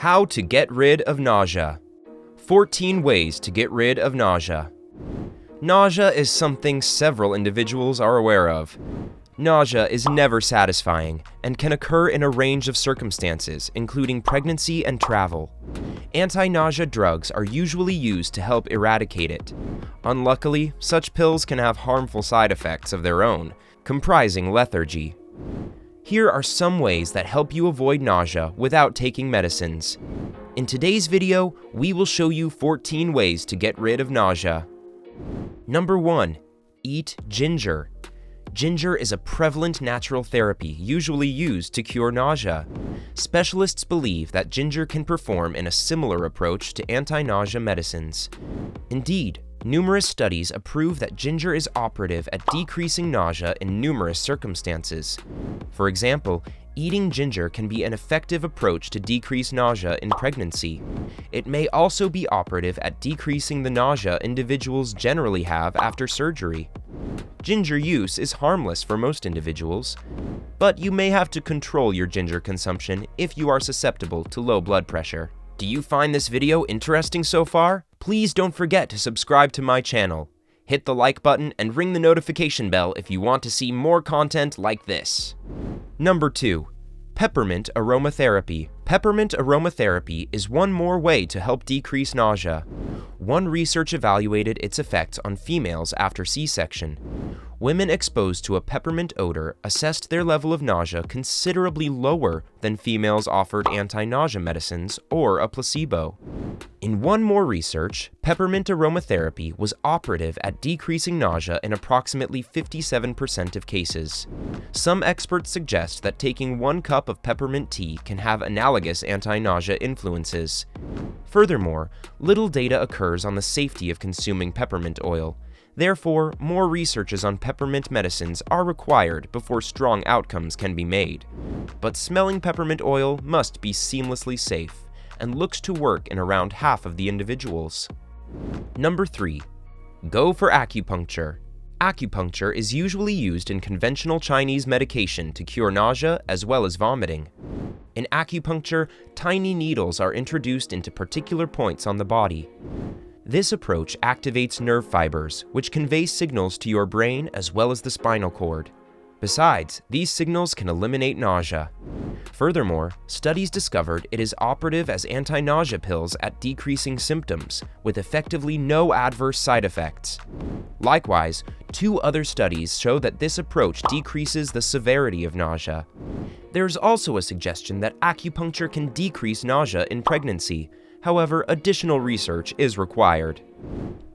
How to get rid of nausea. 14 ways to get rid of nausea. Nausea is something several individuals are aware of. Nausea is never satisfying and can occur in a range of circumstances, including pregnancy and travel. Anti-nausea drugs are usually used to help eradicate it. Unluckily, such pills can have harmful side effects of their own, comprising lethargy. Here are some ways that help you avoid nausea without taking medicines. In today's video, we will show you 14 ways to get rid of nausea. Number 1. Eat ginger. Ginger is a prevalent natural therapy usually used to cure nausea. Specialists believe that ginger can perform in a similar approach to anti-nausea medicines. Indeed, numerous studies prove that ginger is operative at decreasing nausea in numerous circumstances. For example, eating ginger can be an effective approach to decrease nausea in pregnancy. It may also be operative at decreasing the nausea individuals generally have after surgery. Ginger use is harmless for most individuals, but you may have to control your ginger consumption if you are susceptible to low blood pressure. Do you find this video interesting so far? Please don't forget to subscribe to my channel. Hit the like button and ring the notification bell if you want to see more content like this. Number 2. Peppermint aromatherapy. Peppermint aromatherapy is one more way to help decrease nausea. One research evaluated its effects on females after C-section. Women exposed to a peppermint odor assessed their level of nausea considerably lower than females offered anti-nausea medicines or a placebo. In one more research, peppermint aromatherapy was operative at decreasing nausea in approximately 57% of cases. Some experts suggest that taking 1 cup of peppermint tea can have analogous anti-nausea influences. Furthermore, little data occurs on the safety of consuming peppermint oil. Therefore, more researches on peppermint medicines are required before strong outcomes can be made. But smelling peppermint oil must be seamlessly safe and looks to work in around half of the individuals. Number 3. Go for acupuncture. Acupuncture is usually used in conventional Chinese medication to cure nausea as well as vomiting. In acupuncture, tiny needles are introduced into particular points on the body. This approach activates nerve fibers, which convey signals to your brain as well as the spinal cord. Besides, these signals can eliminate nausea. Furthermore, studies discovered it is operative as anti-nausea pills at decreasing symptoms, with effectively no adverse side effects. Likewise, 2 other studies show that this approach decreases the severity of nausea. There's also a suggestion that acupuncture can decrease nausea in pregnancy. However, additional research is required.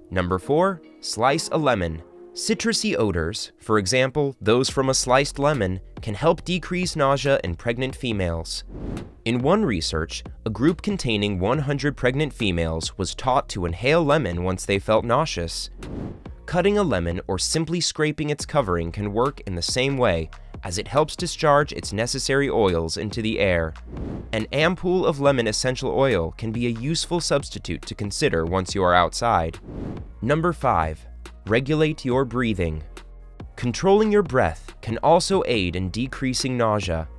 Number 4. Slice a lemon. Citrusy odors, for example, those from a sliced lemon, can help decrease nausea in pregnant females. In one research, a group containing 100 pregnant females was taught to inhale lemon once they felt nauseous. Cutting a lemon or simply scraping its covering can work in the same way, as it helps discharge its necessary oils into the air. An ampoule of lemon essential oil can be a useful substitute to consider once you are outside. Number 5. Regulate your breathing. Controlling your breath can also aid in decreasing nausea.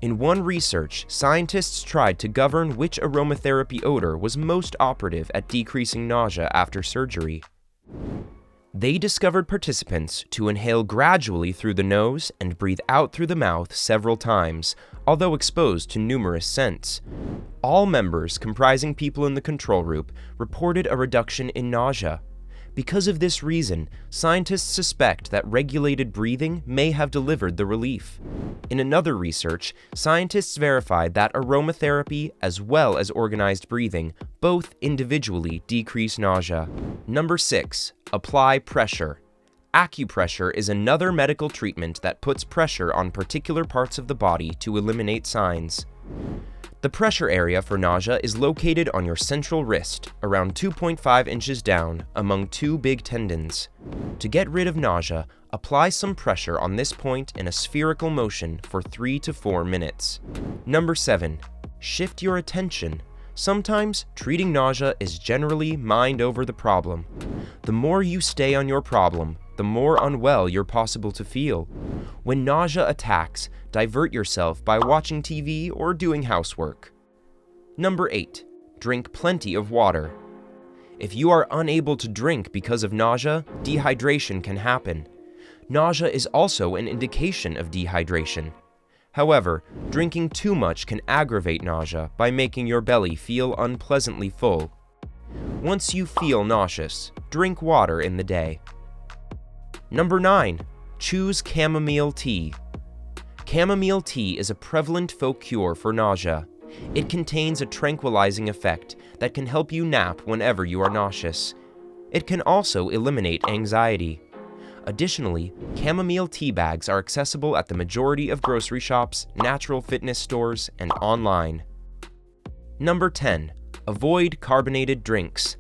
In one research, scientists tried to govern which aromatherapy odor was most operative at decreasing nausea after surgery. They discovered participants to inhale gradually through the nose and breathe out through the mouth several times, although exposed to numerous scents. All members comprising people in the control group reported a reduction in nausea. Because of this reason, scientists suspect that regulated breathing may have delivered the relief. In another research, scientists verified that aromatherapy as well as organized breathing both individually decrease nausea. Number 6. Apply pressure. Acupressure is another medical treatment that puts pressure on particular parts of the body to eliminate signs. The pressure area for nausea is located on your central wrist, around 2.5 inches down, among 2 big tendons. To get rid of nausea, apply some pressure on this point in a spherical motion for 3 to 4 minutes. Number 7. Shift your attention. Sometimes, treating nausea is generally mind over the problem. The more you stay on your problem, the more unwell you're possible to feel. When nausea attacks, divert yourself by watching TV or doing housework. Number 8. Drink plenty of water. If you are unable to drink because of nausea, dehydration can happen. Nausea is also an indication of dehydration. However, drinking too much can aggravate nausea by making your belly feel unpleasantly full. Once you feel nauseous, drink water in the day. Number 9. Choose chamomile tea. Chamomile tea is a prevalent folk cure for nausea. It contains a tranquilizing effect that can help you nap whenever you are nauseous. It can also eliminate anxiety. Additionally, chamomile tea bags are accessible at the majority of grocery shops, natural fitness stores, and online. Number 10. Avoid carbonated drinks.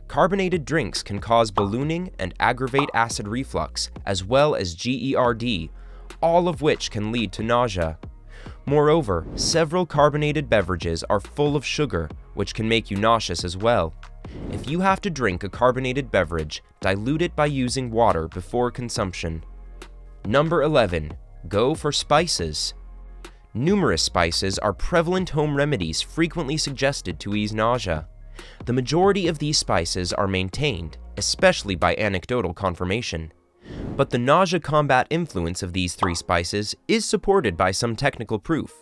Carbonated drinks can cause ballooning and aggravate acid reflux, as well as GERD, all of which can lead to nausea. Moreover, several carbonated beverages are full of sugar, which can make you nauseous as well. If you have to drink a carbonated beverage, dilute it by using water before consumption. Number 11. Go for spices. Numerous spices are prevalent home remedies frequently suggested to ease nausea. The majority of these spices are maintained, especially by anecdotal confirmation. But the nausea combat influence of these 3 spices is supported by some technical proof.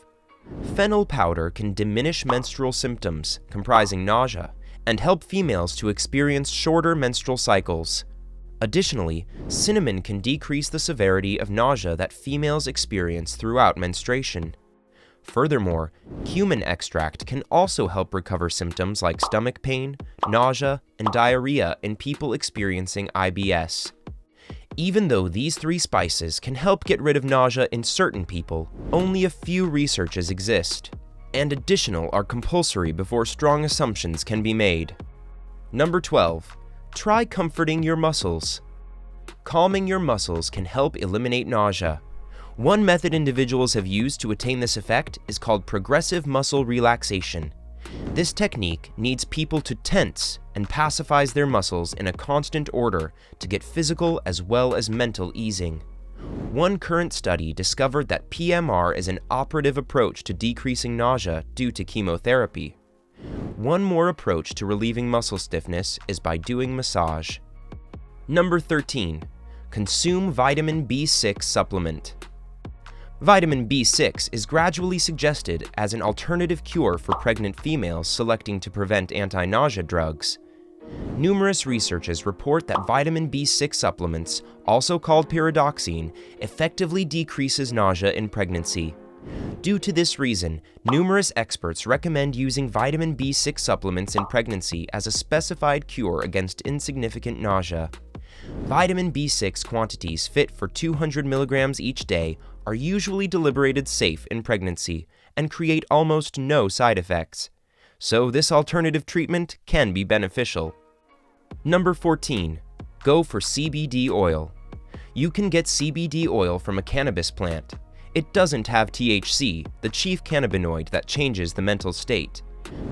Fennel powder can diminish menstrual symptoms, comprising nausea, and help females to experience shorter menstrual cycles. Additionally, cinnamon can decrease the severity of nausea that females experience throughout menstruation. Furthermore, cumin extract can also help recover symptoms like stomach pain, nausea, and diarrhea in people experiencing IBS. Even though these 3 spices can help get rid of nausea in certain people, only a few researches exist, and additional are compulsory before strong assumptions can be made. Number 12. Try comforting your muscles. Calming your muscles can help eliminate nausea. One method individuals have used to attain this effect is called progressive muscle relaxation. This technique needs people to tense and pacifies their muscles in a constant order to get physical as well as mental easing. One current study discovered that PMR is an operative approach to decreasing nausea due to chemotherapy. One more approach to relieving muscle stiffness is by doing massage. Number 13. Consume vitamin B6 supplement. Vitamin B6 is gradually suggested as an alternative cure for pregnant females selecting to prevent anti-nausea drugs. Numerous researches report that vitamin B6 supplements, also called pyridoxine, effectively decreases nausea in pregnancy. Due to this reason, numerous experts recommend using vitamin B6 supplements in pregnancy as a specified cure against insignificant nausea. Vitamin B6 quantities fit for 200 milligrams each day are usually deliberated safe in pregnancy and create almost no side effects. So this alternative treatment can be beneficial. Number 14. Go for CBD oil. You can get CBD oil from a cannabis plant. It doesn't have THC, the chief cannabinoid that changes the mental state.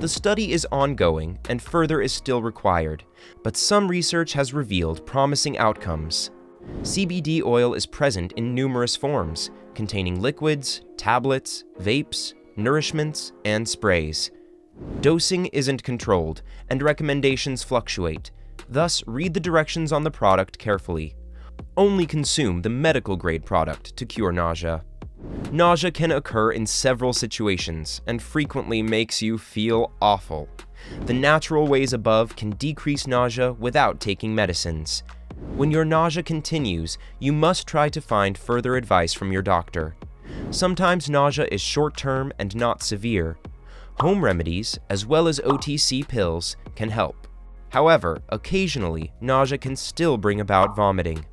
The study is ongoing and further is still required, but some research has revealed promising outcomes. CBD oil is present in numerous forms, containing liquids, tablets, vapes, nourishments, and sprays. Dosing isn't controlled, and recommendations fluctuate. Thus, read the directions on the product carefully. Only consume the medical-grade product to cure nausea. Nausea can occur in several situations and frequently makes you feel awful. The natural ways above can decrease nausea without taking medicines. When your nausea continues, you must try to find further advice from your doctor. Sometimes nausea is short-term and not severe. Home remedies, as well as OTC pills, can help. However, occasionally, nausea can still bring about vomiting.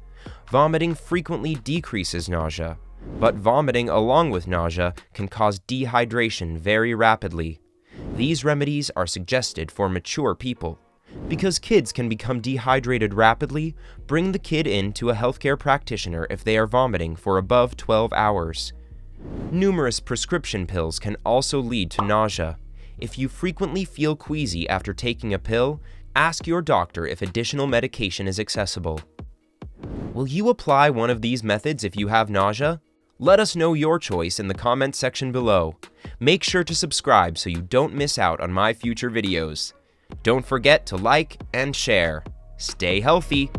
Vomiting frequently decreases nausea, but vomiting along with nausea can cause dehydration very rapidly. These remedies are suggested for mature people. Because kids can become dehydrated rapidly, bring the kid in to a healthcare practitioner if they are vomiting for above 12 hours. Numerous prescription pills can also lead to nausea. If you frequently feel queasy after taking a pill, ask your doctor if additional medication is accessible. Will you apply one of these methods if you have nausea? Let us know your choice in the comments section below. Make sure to subscribe so you don't miss out on my future videos. Don't forget to like and share. Stay healthy.